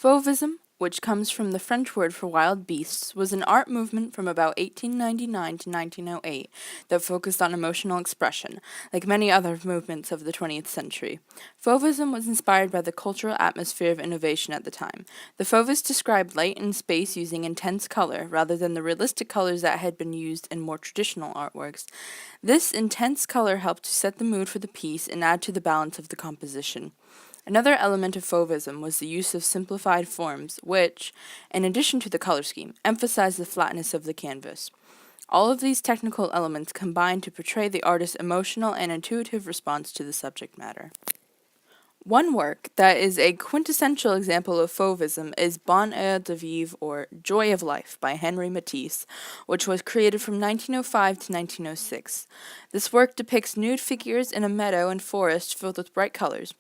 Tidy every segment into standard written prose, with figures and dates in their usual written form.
Fauvism, which comes from the French word for wild beasts, was an art movement from about 1899 to 1908 that focused on emotional expression, like many other movements of the 20th century. Fauvism was inspired by the cultural atmosphere of innovation at the time. The Fauvists described light and space using intense color rather than the realistic colors that had been used in more traditional artworks. This intense color helped to set the mood for the piece and add to the balance of the composition. Another element of Fauvism was the use of simplified forms, which, in addition to the color scheme, emphasized the flatness of the canvas. All of these technical elements combined to portray the artist's emotional and intuitive response to the subject matter. One work that is a quintessential example of Fauvism is Bonheur de Vivre, or Joy of Life, by Henri Matisse, which was created from 1905 to 1906. This work depicts nude figures in a meadow and forest filled with bright colors.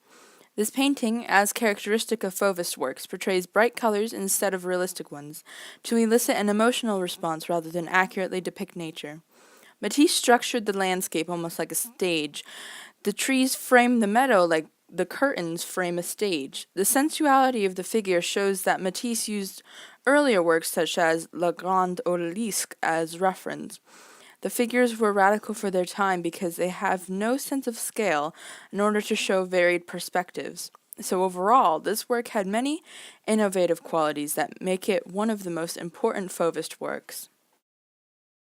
This painting, as characteristic of Fauvist works, portrays bright colors instead of realistic ones, to elicit an emotional response rather than accurately depict nature. Matisse structured the landscape almost like a stage. The trees frame the meadow like the curtains frame a stage. The sensuality of the figure shows that Matisse used earlier works such as La Grande Odalisque as reference. The figures were radical for their time because they have no sense of scale in order to show varied perspectives. So overall, this work had many innovative qualities that make it one of the most important Fauvist works.